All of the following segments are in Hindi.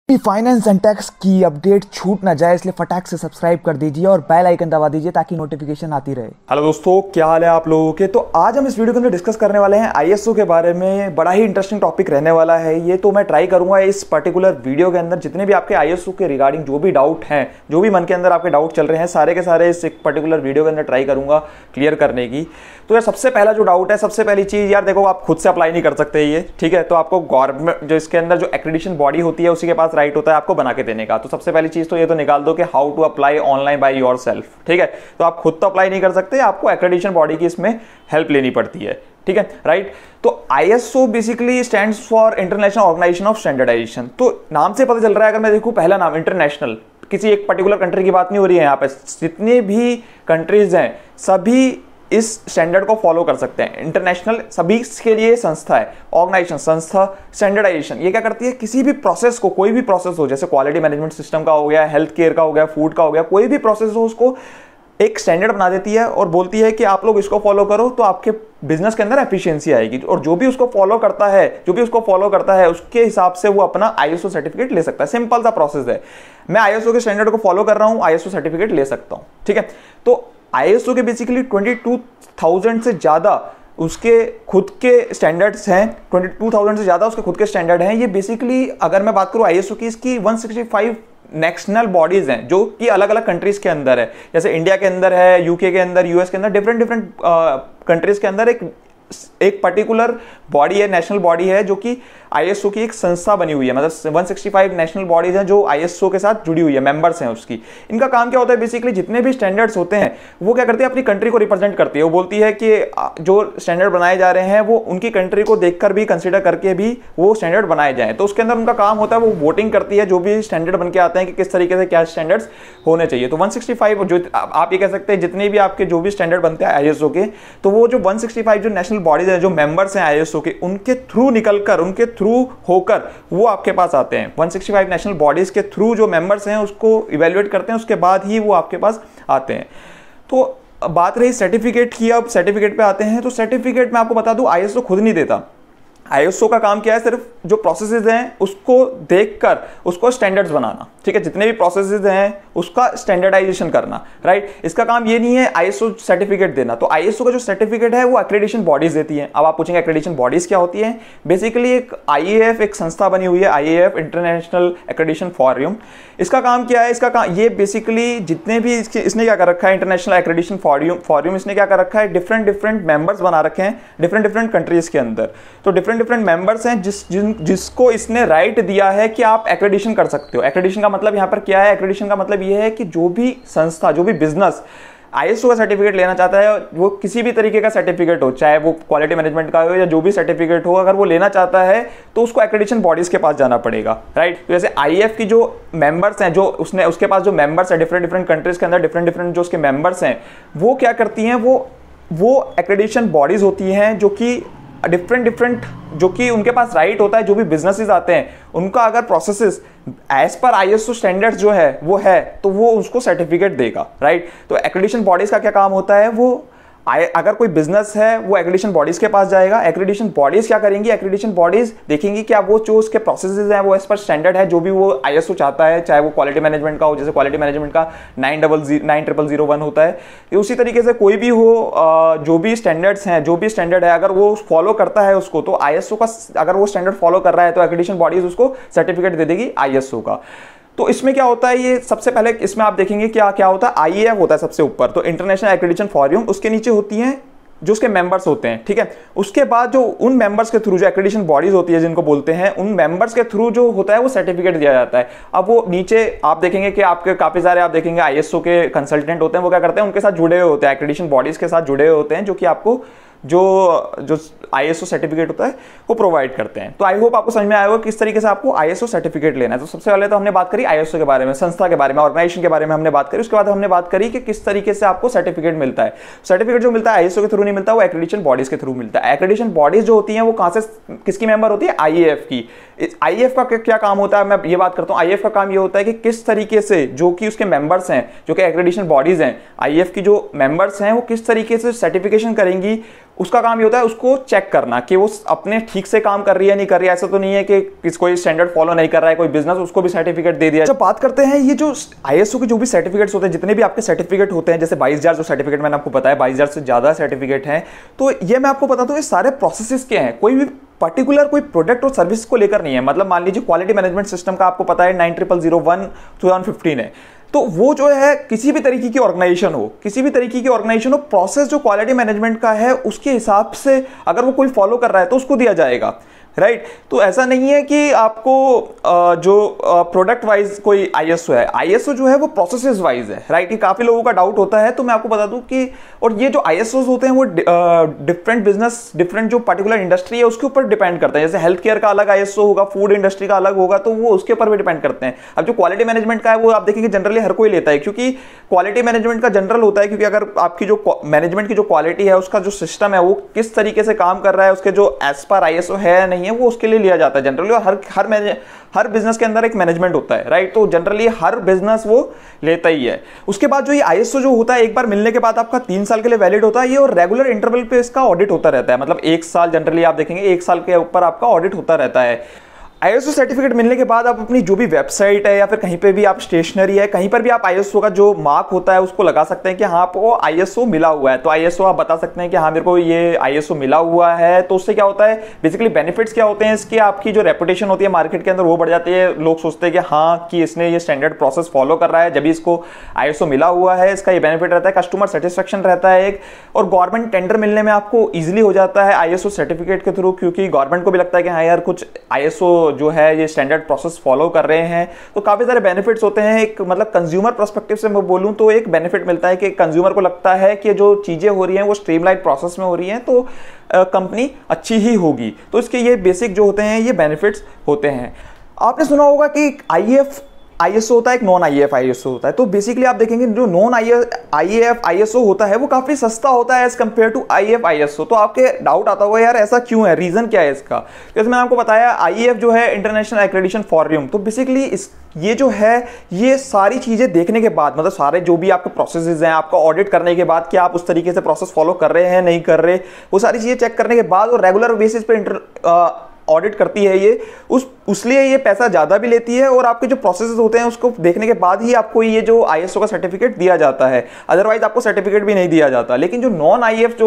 फाइनेंस एंड टैक्स की अपडेट छूट ना जाए इसलिए फटाक से सब्सक्राइब कर दीजिए और बेल आइकन दबा दीजिए ताकि नोटिफिकेशन आती रहे। हेलो दोस्तों, क्या हाल है आप लोगों के। तो आज हम इस वीडियो के अंदर डिस्कस करने वाले हैं आईएसओ के बारे में। बड़ा ही इंटरेस्टिंग टॉपिक रहने वाला है ये। तो मैं ट्राई करूंगा इस पर्टिकुलर वीडियो के अंदर जितने भी आपके आईएसओ के रिगार्डिंग जो भी डाउट हैं, जो भी मन के अंदर आपके डाउट चल रहे हैं, सारे के सारे इस एक पर्टिकुलर वीडियो के अंदर ट्राई करूंगा क्लियर करने की। तो यार सबसे पहला जो डाउट है, सबसे पहली चीज यार देखो, आप खुद से अप्लाई नहीं कर सकते ये, ठीक है। तो आपको गवर्नमेंट जो इसके अंदर जो एक्रेडिटेशन बॉडी होती है उसी के पास राइट होता है आपको बना के देने का। तो सबसे पहली चीज तो ये तो निकाल दो कि how to apply online by yourself, ठीक है। तो आप खुद तो अप्लाई नहीं कर सकते, आपको एक्रेडिटेशन बॉडी की इसमें हेल्प लेनी पड़ती है, ठीक है, राइट। तो ISO basically stands for international organisation of standardisation. तो नाम से पता चल रहा है, अगर मैं देखूं पहला नाम इंटरनेशनल, किसी एक पर्टिकुलर कंट्री की बात नहीं हो रही है यहाँ पे, जितने भी कंट्रीज हैं सभी इस स्टैंडर्ड को फॉलो कर सकते हैं। इंटरनेशनल सभी के लिए संस्था है, ऑर्गेनाइजेशन, संस्था। स्टैंडर्डाइजेशन ये क्या करती है, किसी भी प्रोसेस को, कोई भी प्रोसेस हो, जैसे क्वालिटी मैनेजमेंट सिस्टम का हो गया, हेल्थ केयर का हो गया, फूड का हो गया, कोई भी प्रोसेस हो उसको एक स्टैंडर्ड बना देती है और बोलती है कि आप लोग इसको फॉलो करो तो आपके बिजनेस के अंदर एफिशिएंसी आएगी। और जो भी उसको फॉलो करता है उसके हिसाब से वो अपना आईएसओ सर्टिफिकेट ले सकता है। सिंपल सा प्रोसेस है, मैं आईएसओ के स्टैंडर्ड को फॉलो कर रहा हूं, आईएसओ सर्टिफिकेट ले सकता हूं, ठीक है। तो आईएसओ के बेसिकली 22,000 से ज्यादा उसके खुद के स्टैंडर्ड्स हैं, 22,000 से ज्यादा उसके खुद के स्टैंडर्ड हैं। ये बेसिकली अगर मैं बात करूं आईएसओ की, इसकी 165 नेशनल बॉडीज हैं जो कि अलग अलग कंट्रीज के अंदर है। जैसे इंडिया के अंदर है, यूके के अंदर, यूएस के अंदर, डिफरेंट कंट्रीज के अंदर एक पर्टिकुलर बॉडी है, नेशनल बॉडी है जो कि आईएसओ की एक संस्था बनी हुई है। मतलब 165 नेशनल बॉडीज हैं जो आईएसओ के साथ जुड़ी हुई है, मेंबर्स हैं उसकी। इनका काम क्या होता है, बेसिकली जितने भी स्टैंडर्ड्स होते हैं वो क्या करती है, अपनी कंट्री को रिप्रेजेंट करती है। वो बोलती है कि जो स्टैंडर्ड बनाए जा रहे हैं वो उनकी कंट्री को देखकर भी, कंसिडर करके भी वो स्टैंडर्ड बनाए जाएं। तो उसके अंदर उनका काम होता है, वो वोटिंग करती है जो भी स्टैंडर्ड बन के आते हैं कि किस तरीके से क्या स्टैंडर्ड्स होने चाहिए। तो 165 जो आप ये कह सकते हैं जितने भी आपके जो भी स्टैंडर्ड बनते हैं आईएसओ के, तो वो जो 165 जो नेशनल बॉडीज है, जो मेंबर्स हैं आईएसओ के, उनके थ्रू निकलकर, उनके थ्रू होकर वो आपके पास आते हैं। 165 नेशनल बॉडीज के थ्रू जो मेंबर्स हैं उसको इवैल्यूएट करते हैं, उसके बाद ही वो आपके पास आते हैं। तो बात रही सर्टिफिकेट की, अब सर्टिफिकेट पे आते हैं। तो सर्टिफिकेट मैं आपको बता दूं आईएसओ खुद नहीं देता। आईएसओ का काम क्या है, सिर्फ जो प्रोसेसेस हैं उसको देखकर उसको स्टैंडर्ड्स बनाना, ठीक है। जितने भी प्रोसेसेस हैं उसका स्टैंडर्डाइजेशन करना, राइट। इसका काम ये नहीं है आईएसओ सर्टिफिकेट देना। तो आईएसओ का जो सर्टिफिकेट है वो एक्रेडिटेशन बॉडीज देती हैं। अब आप पूछेंगे एक्रेडिटेशन बॉडीज क्या होती है। बेसिकली एक आईएएफ, एक संस्था बनी हुई है, आईएएफ इंटरनेशनल एक्रेडिटेशन फोरम। इसका काम क्या है, इसका काम ये बेसिकली जितने भी इसने क्या कर रखा है, इंटरनेशनल एक्रेडिटेशन फोरम इसने क्या कर रखा है, डिफरेंट मेंबर्स बना रखे हैं डिफरेंट कंट्रीज के अंदर। तो डिफरेंट मेंबर्स हैं जिसको इसने राइट दिया है कि आप एक्रेडिटेशन कर सकते हो। एक्रेडिटेशन का मतलब यहां पर क्या है, एक्रेडिटेशन का मतलब यह है कि जो भी संस्था, जो भी बिजनेस आईएसओ का सर्टिफिकेट लेना चाहता है, वो किसी भी तरीके का सर्टिफिकेट हो, चाहे वो क्वालिटी मैनेजमेंट का हो या जो भी सर्टिफिकेट हो, अगर वो लेना चाहता है तो उसको एक्रेडिटेशन बॉडीज के पास जाना पड़ेगा, राइट। तो जैसे आईएएफ की जो मेंबर्स हैं, जो उसके पास जो मेंबर्स हैं डिफरेंट कंट्रीज के अंदर, डिफरेंट जो उसके मेंबर्स हैं, वो क्या करती हैं, वो एक्रेडिटेशन बॉडीज होती हैं जो कि डिफरेंट जो कि उनके पास राइट होता है। जो भी बिजनेसेस आते हैं उनका अगर processes as per ISO standards जो है वो है, तो वो उसको सर्टिफिकेट देगा, राइट। तो एक्रेडिटेशन बॉडीज का क्या काम होता है, वो अगर कोई बिजनेस है वो एक्रेडिटेशन बॉडीज के पास जाएगा। एक्रेडिटेशन बॉडीज क्या करेंगी, एक्रेडिटेशन बॉडीज देखेंगी कि आप वो जो उसके प्रोसेसेस हैं वो एज पर स्टैंडर्ड है, जो भी वो आईएसओ चाहता है, चाहे वो क्वालिटी मैनेजमेंट का हो, जैसे क्वालिटी मैनेजमेंट का 9001 होता है, उसी तरीके से कोई भी हो, जो भी स्टैंडर्ड्स हैं, जो भी स्टैंडर्ड है, अगर वो फॉलो करता है उसको, तो आईएसओ का अगर वो स्टैंडर्ड फॉलो कर रहा है तो एक्रेडिटेशन बॉडीज उसको सर्टिफिकेट दे देगी आईएसओ का। तो इसमें क्या होता है, ये सबसे पहले इसमें आप देखेंगे क्या क्या होता है, आईएएफ होता है सबसे ऊपर, तो इंटरनेशनल एक्रेडिटेशन फोरम, उसके नीचे होती हैं जो उसके मेंबर्स होते हैं, ठीक है। उसके बाद जो उन मेंबर्स के थ्रू जो एक्रेडिटेशन बॉडीज होती है जिनको बोलते हैं, उन मेंबर्स के थ्रू जो होता है वो सर्टिफिकेट दिया जाता है। अब वो नीचे आप देखेंगे कि आपके काफी सारे आप देखेंगे आईएसओ के कंसल्टेंट होते हैं, वो क्या करते हैं, उनके साथ जुड़े हुए होते हैं, एक्रेडिटेशन बॉडीज के साथ जुड़े हुए होते हैं, जो कि आपको जो आईएसओ सर्टिफिकेट होता है वो प्रोवाइड करते हैं। तो आई होप आपको समझ में आया होगा किस तरीके से आपको आईएसओ सर्टिफिकेट लेना है। तो सबसे पहले तो हमने बात करी आईएसओ के बारे में, संस्था के बारे में, ऑर्गेनाइजेशन के बारे में हमने बात करी। उसके बाद हमने बात करी कि किस तरीके से आपको सर्टिफिकेट मिलता है। सर्टिफिकेट जो मिलता है आईएसओ के थ्रू नहीं मिलता, वो एक्रेडिटेशन बॉडीज के थ्रू मिलता है। एक्रेडिटेशन बॉडीज जो होती हैं वो कहां से, किसकी मेंबर होती है, आईएएफ की। आईएएफ का क्या काम होता है, मैं ये बात करता हूं। आईएएफ का काम ये होता है कि किस तरीके से जो कि उसके मेंबर्स हैं, जो कि एक्रेडिटेशन बॉडीज हैं, आईएएफ की जो मेंबर्स हैं, वो किस तरीके से सर्टिफिकेशन करेंगी उसका काम ये होता है उसको चेक करना कि वो अपने ठीक से काम कर रही है नहीं कर रही है। ऐसा तो नहीं है कि कोई स्टैंडर्ड फॉलो नहीं कर रहा है कोई बिजनेस, उसको भी सर्टिफिकेट दे दिया। जब बात करते हैं ये जो ISO के जो भी सर्टिफिकेट्स होते हैं, जितने भी आपके सर्टिफिकेट होते हैं, जैसे 22,000 जो सर्टिफिकेट मैंने आपको बताया 22,000 से ज्यादा सर्टिफिकेट हैं, तो ये मैं आपको बता दूं ये सारे प्रोसेसेस क्या हैं। कोई भी पर्टिकुलर कोई प्रोडक्ट और सर्विस को लेकर नहीं है। मतलब मान लीजिए क्वालिटी मैनेजमेंट सिस्टम का आपको पता है 9001 2015 है, तो वो जो है किसी भी तरीके की ऑर्गेनाइजेशन हो, प्रोसेस जो क्वालिटी मैनेजमेंट का है उसके हिसाब से अगर वो कोई फॉलो कर रहा है तो उसको दिया जाएगा, राइट। तो ऐसा नहीं है कि आपको जो प्रोडक्ट वाइज कोई ISO है, ISO जो है वो प्रोसेसेस वाइज है, राइट। ये काफी लोगों का डाउट होता है, तो मैं आपको बता दूं कि और ये जो ISOs होते हैं वो डिफरेंट बिजनेस, डिफरेंट जो पर्टिकुलर इंडस्ट्री है उसके ऊपर डिपेंड करते हैं। जैसे हेल्थ केयर का अलग ISO होगा, फूड इंडस्ट्री का अलग होगा, तो वो उसके ऊपर भी डिपेंड करते हैं। अब जो क्वालिटी मैनेजमेंट का है वो आप देखेंगे जनरली हर कोई लेता है, क्योंकि क्वालिटी मैनेजमेंट का जनरल होता है, क्योंकि अगर आपकी जो मैनेजमेंट की जो क्वालिटी है उसका जो सिस्टम है वो किस तरीके से काम कर रहा है, उसके जो एज पर ISO है नहीं है, वो उसके लिए लिया जाता है जनरली। और हर बिजनेस के अंदर एक मैनेजमेंट होता है, राइट। तो जनरली हर बिजनेस वो लेता ही है। उसके बाद जो ये ISO जो होता है एक बार मिलने के बाद आपका 3 साल के लिए वैलिड होता है ये, और रेगुलर इंटरवल पे इसका ऑडिट होता रहता है। मतलब 1 साल जनरली आप देखेंगे 1 साल के ऊपर आपका ऑडिट होता रहता है। ISO सर्टिफिकेट मिलने के बाद आप अपनी जो भी वेबसाइट है या फिर कहीं पे भी आप स्टेशनरी है कहीं पर भी आप ISO का जो मार्क होता है उसको लगा सकते हैं कि हाँ आपको ISO मिला हुआ है। तो ISO आप बता सकते हैं कि हाँ मेरे को ये ISO मिला हुआ है। तो उससे क्या होता है, बेसिकली बेनिफिट्स क्या होते हैं इसके, आपकी जो रेपुटेशन होती है मार्केट के अंदर वो बढ़ जाती है। लोग सोचते हैं कि हाँ कि इसने ये स्टैंडर्ड प्रोसेस फॉलो कर रहा है, जब इसको ISO मिला हुआ है, इसका ये बेनिफिट रहता है। कस्टमर सेटिस्फेक्शन रहता है एक, और गवर्नमेंट टेंडर मिलने में आपको ईजिली हो जाता है ISO सर्टिफिकेट के थ्रू, क्योंकि गवर्नमेंट को भी लगता है कि हाँ यार कुछ ISO जो है ये प्रोसेस फॉलो कर रहे हैं। तो काफी सारे बेनिफिट्स होते हैं। एक मतलब कंज्यूमर पर्सपेक्टिव से मैं बोलूं तो एक बेनिफिट मिलता है कि कंज्यूमर को लगता है कि जो चीजें हो रही हैं वो स्ट्रीमलाइन प्रोसेस में हो रही हैं, तो कंपनी अच्छी ही होगी। तो इसके ये बेसिक जो होते हैं ये बेनिफिट्स होते हैं। आपने सुना होगा कि ISO होता है, एक नॉन IAF ISO होता है। तो बेसिकली आप देखेंगे जो नॉन IAF ISO होता है वो काफी सस्ता होता है as compare to IAF ISO। तो आपके डाउट आता होगा यार ऐसा क्यों है, रीजन क्या है इसका। जैसे मैंने आपको बताया IAF जो है इंटरनेशनल एक्रेडिटेशन फॉर्म, तो बेसिकली ये जो है ये सारी चीजें देखने के बाद, मतलब सारे जो भी आपके प्रोसेसेस हैं आपका ऑडिट करने के बाद कि आप उस तरीके से प्रोसेस फॉलो कर रहे हैं नहीं कर रहे, वो सारी चीजें चेक करने के बाद और रेगुलर बेसिस पे ऑडिट करती है ये, उसलिए ये पैसा ज्यादा भी लेती है। और आपके जो प्रोसेसेस होते हैं उसको देखने के बाद ही आपको ये जो ISO का सर्टिफिकेट दिया जाता है, अदरवाइज आपको सर्टिफिकेट भी नहीं दिया जाता। लेकिन जो नॉन IAF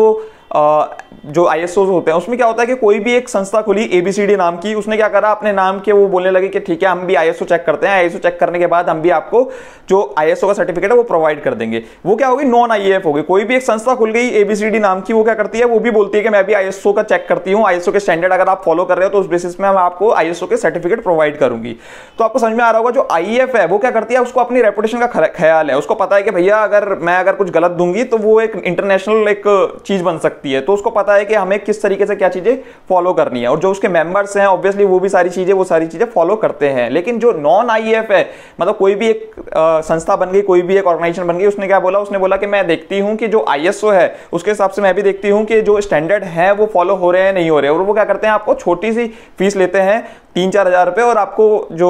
जो ISOs होते हैं उसमें क्या होता है कि कोई भी एक संस्था खुली ABCD नाम की, उसने क्या करा अपने नाम के वो बोलने लगे कि ठीक है हम भी ISO चेक करते हैं, ISO चेक करने के बाद हम भी आपको जो ISO का सर्टिफिकेट है वो प्रोवाइड कर देंगे। वो क्या होगी, नॉन IAF होगी। कोई भी एक संस्था खुल गई ABCD नाम की, वो क्या करती है, वो भी बोलती है कि मैं भी ISO का चेक करती हूँ, ISO के स्टैंडर्ड अगर आप फॉलो कर रहे हो तो उस बेसिस में मैं आपको ISO के सर्टिफिकेट प्रोवाइड करूंगी। तो आपको समझ में आ रहा होगा जो IAF है वो क्या करती है, उसको अपनी रेपुटेशन का ख्याल है, उसको पता है कि भैया अगर मैं कुछ गलत दूंगी तो वो एक इंटरनेशनल एक चीज बन सकती है। तो उसको पता है कि हमें किस तरीके से क्या चीजें फॉलो करनी है, और जो उसके मेंबर्स हैं ऑब्वियसली वो भी सारी चीजें फॉलो करते हैं। लेकिन जो नॉन IAF है, मतलब कोई भी एक संस्था बन गई, कोई भी एक ऑर्गेनाइजेशन बन गई, उसने क्या बोला, उसने बोला कि मैं देखती हूं कि जो ISO है उसके हिसाब से मैं भी देखती हूं कि जो स्टैंडर्ड है वो फॉलो हो रहे हैं नहीं हो रहे, और वो क्या करते हैं आपको छोटी सी फीस लेते हैं 3-4 हज़ार रुपए, और आपको जो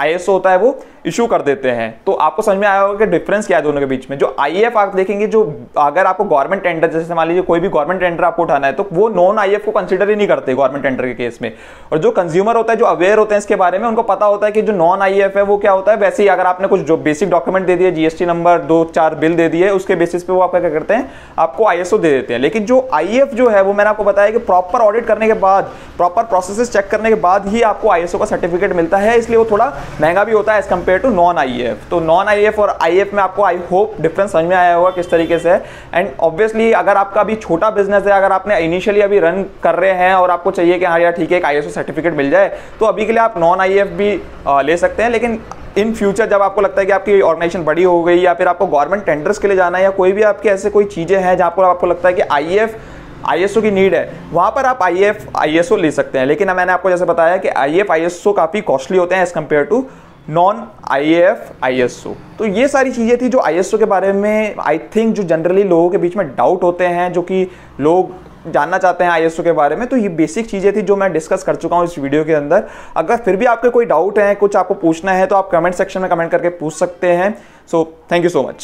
ISO होता है वो इशू कर देते हैं। तो आपको समझ में आया होगा कि डिफरेंस क्या है दोनों के बीच में। जो IAF आप देखेंगे, जो अगर आपको गवर्नमेंट टेंडर, जैसे मान लीजिए कोई भी गवर्नमेंट टेंडर आपको उठाना है, तो वो नॉन IAF को कंसीडर ही नहीं करते गवर्नमेंट टेंडर के केस में। और जो कंज्यूमर होता है, जो अवेयर होते हैं इसके बारे में, उनको पता होता है कि जो नॉन IAF है वो क्या होता है। वैसे ही अगर आपने कुछ जो बेसिक डॉक्यूमेंट दे दिए, GST नंबर 2-4 बिल दे दिए, उसके बेसिस पे वो आपका क्या करते हैं, आपको ISO दे देते हैं। लेकिन जो IAF जो है वो मैंने आपको बताया कि प्रॉपर ऑडिट करने के बाद, प्रॉपर प्रोसेसेस चेक करने के बाद ही आपको ISO का सर्टिफिकेट मिलता है, इसलिए वो थोड़ा महंगा भी होता है as compare to non IAF। तो नॉन IAF और IAF में आपको आई होप डिफरेंस समझ में आया होगा किस तरीके से है। एंड ऑब्वियसली अगर आपका अभी छोटा बिजनेस है, अगर आपने इनिशियली अभी रन कर रहे हैं और आपको चाहिए कि हाँ यार ठीक है एक ISO सर्टिफिकेट मिल जाए, तो अभी के लिए आप नॉन IAF भी ले सकते हैं। लेकिन इन फ्यूचर जब आपको लगता है कि आपकी ऑर्गेनाइजेशन बड़ी हो गई, या फिर आपको गवर्नमेंट टेंडर्स के लिए जाना है, या कोई भी आपके ऐसे कोई चीजें हैं जहां पर आपको लगता है कि ISO की नीड है, वहां पर आप ISO ले सकते हैं। लेकिन मैंने आपको जैसे बताया कि ISO काफी कॉस्टली होते हैं as compare to non ISO। तो ये सारी चीजें थी जो ISO के बारे में आई थिंक जो जनरली लोगों के बीच में डाउट होते हैं, जो कि लोग जानना चाहते हैं ISO के बारे में। तो ये बेसिक चीजें थी जो मैं डिस्कस कर चुका हूं इस वीडियो के अंदर। अगर फिर भी आपके कोई डाउट है, कुछ आपको पूछना है, तो आप कमेंट सेक्शन में कमेंट करके पूछ सकते हैं। So thank you so much.